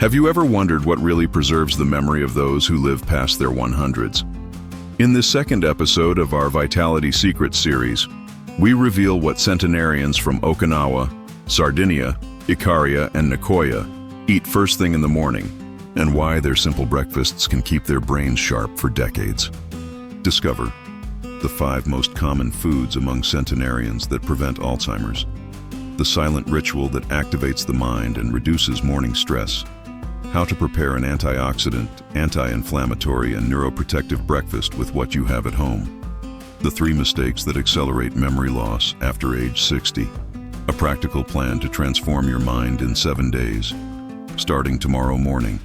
Have you ever wondered what really preserves the memory of those who live past their 100s? In this second episode of our Vitality Secrets series, we reveal what centenarians from Okinawa, Sardinia, Ikaria and Nicoya eat first thing in the morning, and why their simple breakfasts can keep their brains sharp for decades. Discover the 5 most common foods among centenarians that prevent Alzheimer's, the silent ritual that activates the mind and reduces morning stress, how to prepare an antioxidant, anti-inflammatory and neuroprotective breakfast with what you have at home, the 3 mistakes that accelerate memory loss after age 60, a practical plan to transform your mind in 7 days. Starting tomorrow morning,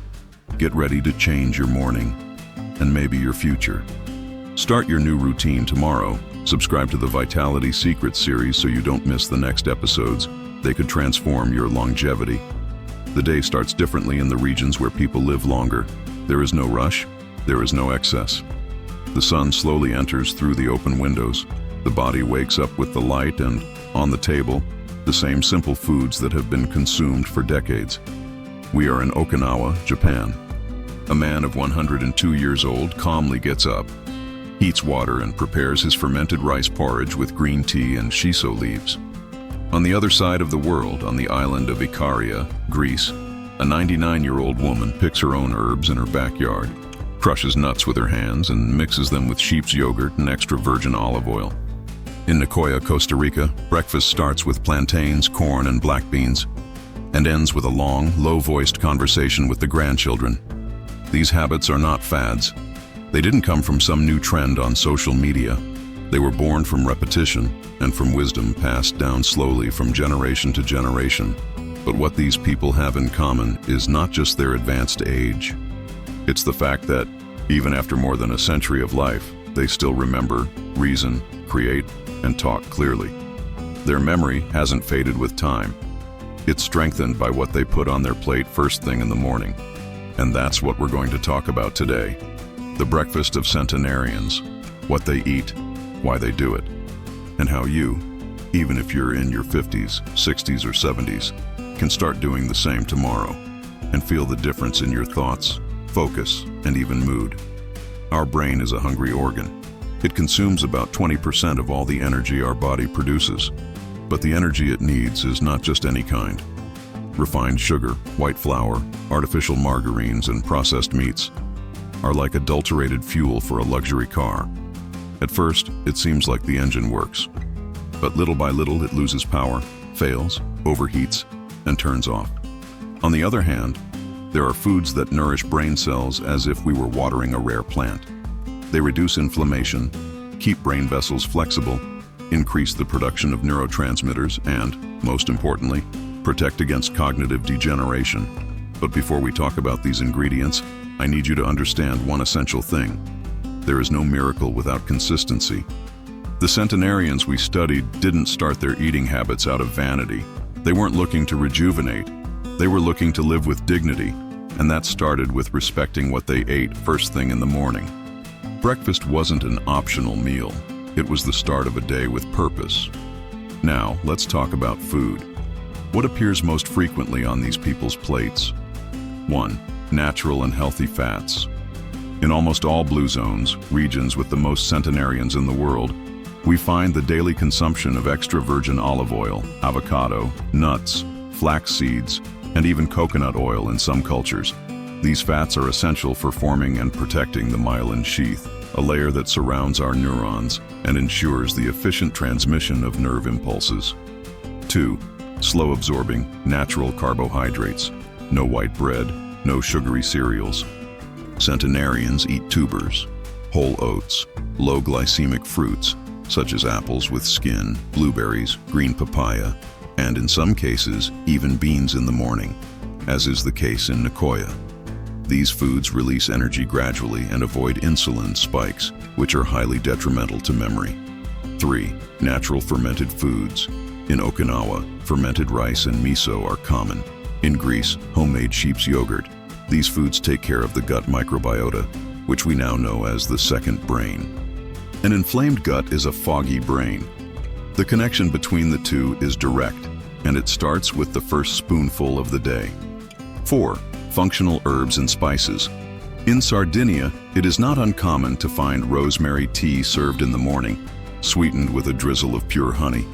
get ready to change your morning and maybe your future. Start your new routine tomorrow. Subscribe to the Vitality Secrets series so you don't miss the next episodes. They could transform your longevity. The day starts differently in the regions where people live longer. There is no rush, there is no excess. The sun slowly enters through the open windows. The body wakes up with the light, and on the table, the same simple foods that have been consumed for decades. We are in Okinawa, Japan. A man of 102 years old calmly gets up, heats water and prepares his fermented rice porridge with green tea and shiso leaves. On the other side of the world, on the island of Ikaria, Greece, a 99-year-old woman picks her own herbs in her backyard, crushes nuts with her hands and mixes them with sheep's yogurt and extra virgin olive oil. In Nicoya, Costa Rica, breakfast starts with plantains, corn and black beans, and ends with a long, low-voiced conversation with the grandchildren. These habits are not fads. They didn't come from some new trend on social media. They were born from repetition and from wisdom passed down slowly from generation to generation. But what these people have in common is not just their advanced age. It's the fact that, even after more than a century of life, they still remember, reason, create, and talk clearly. Their memory hasn't faded with time. It's strengthened by what they put on their plate first thing in the morning. And that's what we're going to talk about today. The breakfast of centenarians, what they eat, why they do it, and how you, even if you're in your 50s, 60s, or 70s, can start doing the same tomorrow and feel the difference in your thoughts, focus, and even mood. Our brain is a hungry organ. It consumes about 20% of all the energy our body produces. But the energy it needs is not just any kind. Refined sugar, white flour, artificial margarines, and processed meats are like adulterated fuel for a luxury car. At first, it seems like the engine works. But little by little, it loses power, fails, overheats, and turns off. On the other hand, there are foods that nourish brain cells as if we were watering a rare plant. They reduce inflammation, keep brain vessels flexible, increase the production of neurotransmitters, and, most importantly, protect against cognitive degeneration. But before we talk about these ingredients, I need you to understand one essential thing. There is no miracle without consistency. The centenarians we studied didn't start their eating habits out of vanity. They weren't looking to rejuvenate. They were looking to live with dignity, and that started with respecting what they ate first thing in the morning. Breakfast wasn't an optional meal. It was the start of a day with purpose. Now, let's talk about food. What appears most frequently on these people's plates? 1. Natural and healthy fats. In almost all blue zones, regions with the most centenarians in the world, we find the daily consumption of extra virgin olive oil, avocado, nuts, flax seeds, and even coconut oil in some cultures. These fats are essential for forming and protecting the myelin sheath, a layer that surrounds our neurons and ensures the efficient transmission of nerve impulses. 2. Slow-absorbing, natural carbohydrates. No white bread, no sugary cereals. Centenarians eat tubers, whole oats, low-glycemic fruits, such as apples with skin, blueberries, green papaya, and in some cases, even beans in the morning, as is the case in Nicoya. These foods release energy gradually and avoid insulin spikes, which are highly detrimental to memory. 3. Natural fermented foods. In Okinawa, fermented rice and miso are common. In Greece, homemade sheep's yogurt. These foods take care of the gut microbiota, which we now know as the second brain. An inflamed gut is a foggy brain. The connection between the two is direct, and it starts with the first spoonful of the day. 4. functional herbs and spices. In Sardinia, it is not uncommon to find rosemary tea served in the morning, sweetened with a drizzle of pure honey.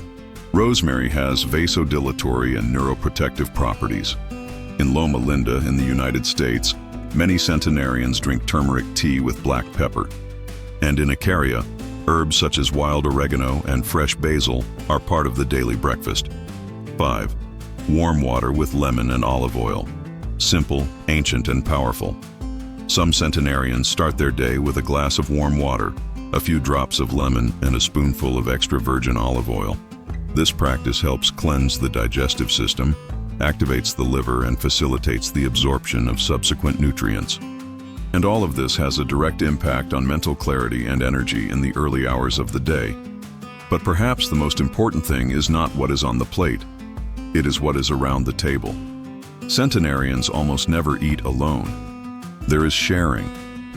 Rosemary has vasodilatory and neuroprotective properties. In Loma Linda in the United States, many centenarians drink turmeric tea with black pepper. And in Ikaria, herbs such as wild oregano and fresh basil are part of the daily breakfast. 5. Warm water with lemon and olive oil. Simple, ancient, and powerful. Some centenarians start their day with a glass of warm water, a few drops of lemon, and a spoonful of extra virgin olive oil. This practice helps cleanse the digestive system, activates the liver, and facilitates the absorption of subsequent nutrients. And all of this has a direct impact on mental clarity and energy in the early hours of the day. But perhaps the most important thing is not what is on the plate. It is what is around the table. Centenarians almost never eat alone. There is sharing,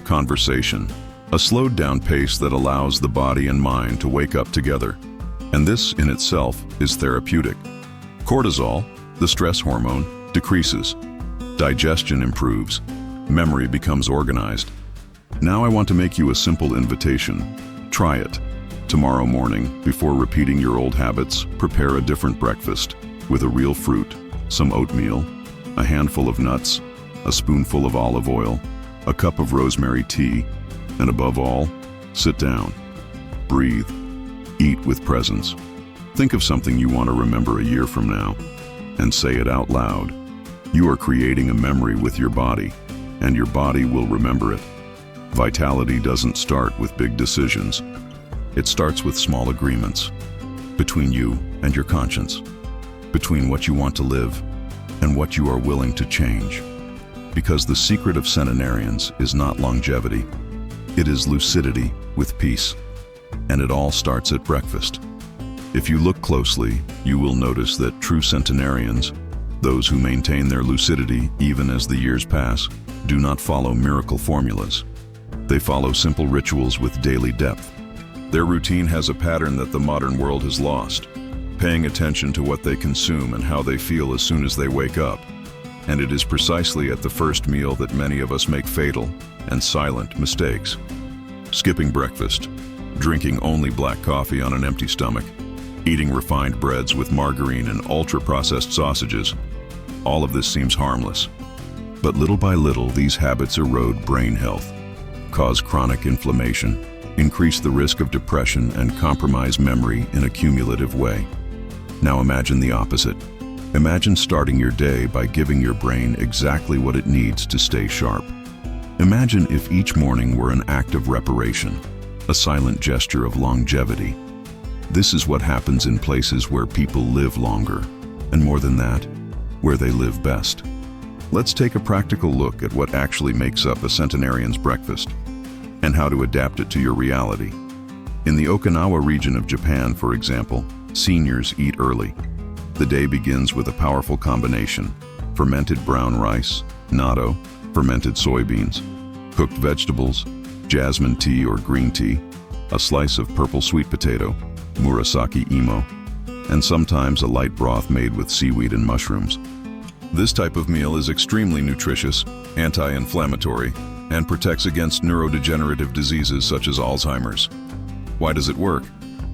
conversation, a slowed-down pace that allows the body and mind to wake up together. And this, in itself, is therapeutic. Cortisol, the stress hormone, decreases. Digestion improves. Memory becomes organized. Now I want to make you a simple invitation. Try it. Tomorrow morning, before repeating your old habits, prepare a different breakfast with a real fruit, some oatmeal, a handful of nuts, a spoonful of olive oil, a cup of rosemary tea, and above all, sit down. Breathe. Eat with presence. Think of something you want to remember a year from now, and say it out loud. You are creating a memory with your body, and your body will remember it. Vitality doesn't start with big decisions. It starts with small agreements between you and your conscience, between what you want to live and what you are willing to change. Because the secret of centenarians is not longevity. It is lucidity with peace. And it all starts at breakfast. If you look closely, you will notice that true centenarians, those who maintain their lucidity even as the years pass, do not follow miracle formulas. They follow simple rituals with daily depth. Their routine has a pattern that the modern world has lost, paying attention to what they consume and how they feel as soon as they wake up. And it is precisely at the first meal that many of us make fatal and silent mistakes. Skipping breakfast, drinking only black coffee on an empty stomach, eating refined breads with margarine and ultra-processed sausages. All of this seems harmless. But little by little, these habits erode brain health, cause chronic inflammation, increase the risk of depression, and compromise memory in a cumulative way. Now imagine the opposite. Imagine starting your day by giving your brain exactly what it needs to stay sharp. Imagine if each morning were an act of reparation, a silent gesture of longevity. This is what happens in places where people live longer, and more than that, where they live best. Let's take a practical look at what actually makes up a centenarian's breakfast, and how to adapt it to your reality. In the Okinawa region of Japan, for example, seniors eat early. The day begins with a powerful combination: fermented brown rice, natto, fermented soybeans, cooked vegetables, jasmine tea or green tea, a slice of purple sweet potato, murasaki imo, and sometimes a light broth made with seaweed and mushrooms. This type of meal is extremely nutritious, anti-inflammatory, and protects against neurodegenerative diseases such as Alzheimer's. Why does it work?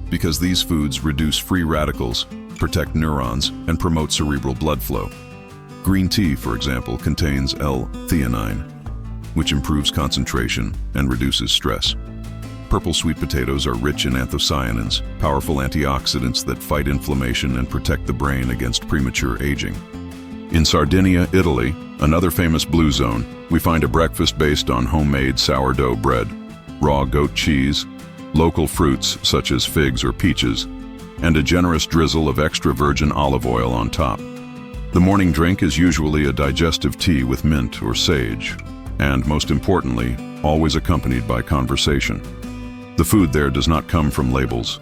Because these foods reduce free radicals, protect neurons, and promote cerebral blood flow. Green tea, for example, contains L-theanine, which improves concentration and reduces stress. Purple sweet potatoes are rich in anthocyanins, powerful antioxidants that fight inflammation and protect the brain against premature aging. In Sardinia, Italy, another famous blue zone, we find a breakfast based on homemade sourdough bread, raw goat cheese, local fruits such as figs or peaches, and a generous drizzle of extra virgin olive oil on top. The morning drink is usually a digestive tea with mint or sage, and most importantly, always accompanied by conversation. The food there does not come from labels.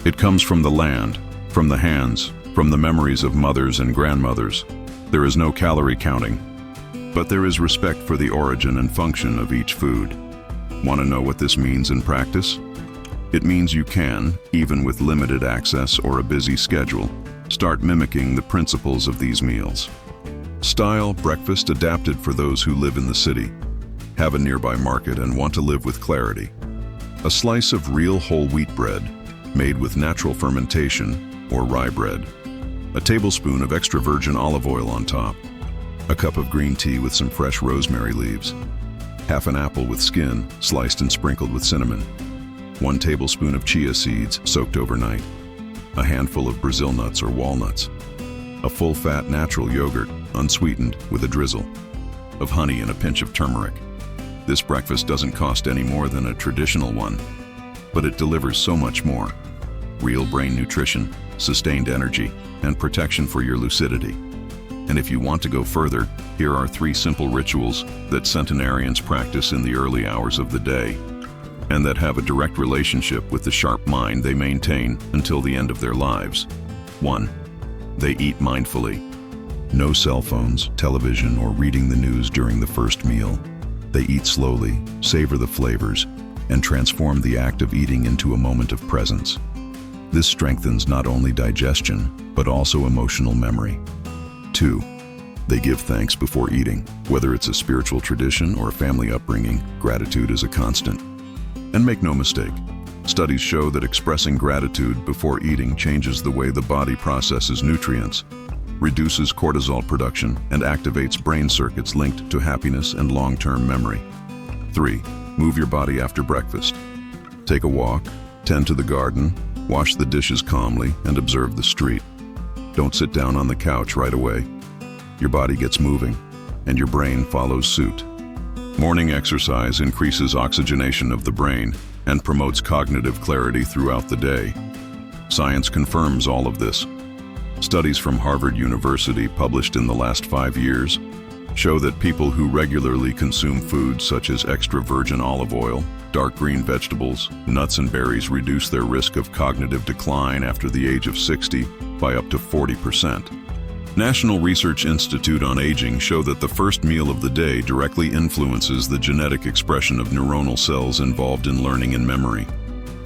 It comes from the land, from the hands, from the memories of mothers and grandmothers. There is no calorie counting, but there is respect for the origin and function of each food. Want to know what this means in practice? It means you can, even with limited access or a busy schedule, start mimicking the principles of these meals. Style breakfast adapted for those who live in the city, have a nearby market, and want to live with clarity. A slice of real whole wheat bread, made with natural fermentation or rye bread. A tablespoon of extra virgin olive oil on top. A cup of green tea with some fresh rosemary leaves. Half an apple with skin, sliced and sprinkled with cinnamon. 1 tablespoon of chia seeds soaked overnight. A handful of Brazil nuts or walnuts. A full-fat natural yogurt, unsweetened, with a drizzle of honey and a pinch of turmeric. This breakfast doesn't cost any more than a traditional one, but it delivers so much more. Real brain nutrition, sustained energy, and protection for your lucidity. And if you want to go further, here are 3 simple rituals that centenarians practice in the early hours of the day, and that have a direct relationship with the sharp mind they maintain until the end of their lives. 1. They eat mindfully. No cell phones, television, or reading the news during the first meal. They eat slowly, savor the flavors, and transform the act of eating into a moment of presence. This strengthens not only digestion, but also emotional memory. 2. They give thanks before eating. Whether it's a spiritual tradition or a family upbringing, gratitude is a constant. And make no mistake, studies show that expressing gratitude before eating changes the way the body processes nutrients, reduces cortisol production, and activates brain circuits linked to happiness and long-term memory. 3. Move your body after breakfast. Take a walk, tend to the garden, wash the dishes calmly, and observe the street. Don't sit down on the couch right away. Your body gets moving, and your brain follows suit. Morning exercise increases oxygenation of the brain and promotes cognitive clarity throughout the day. Science confirms all of this. Studies from Harvard University published in the last 5 years show that people who regularly consume foods such as extra virgin olive oil, dark green vegetables, nuts and berries reduce their risk of cognitive decline after the age of 60 by up to 40%. National Research Institute on Aging show that the first meal of the day directly influences the genetic expression of neuronal cells involved in learning and memory.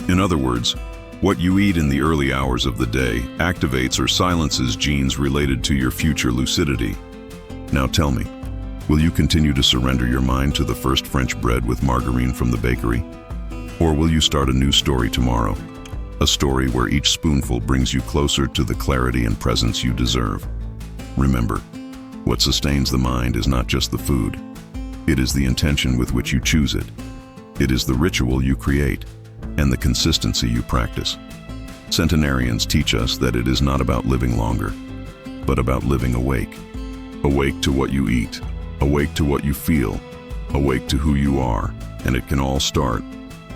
In other words, what you eat in the early hours of the day activates or silences genes related to your future lucidity. Now tell me, will you continue to surrender your mind to the first French bread with margarine from the bakery? Or will you start a new story tomorrow? A story where each spoonful brings you closer to the clarity and presence you deserve. Remember, what sustains the mind is not just the food. It is the intention with which you choose it. It is the ritual you create and the consistency you practice. Centenarians teach us that it is not about living longer, but about living awake. Awake to what you eat, awake to what you feel, awake to who you are, and it can all start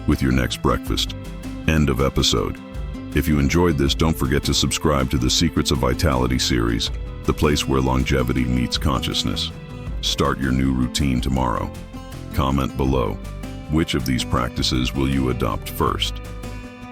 with your next breakfast. End of episode. If you enjoyed this, don't forget to subscribe to the Secrets of Vitality series, the place where longevity meets consciousness. Start your new routine tomorrow. Comment below. Which of these practices will you adopt first?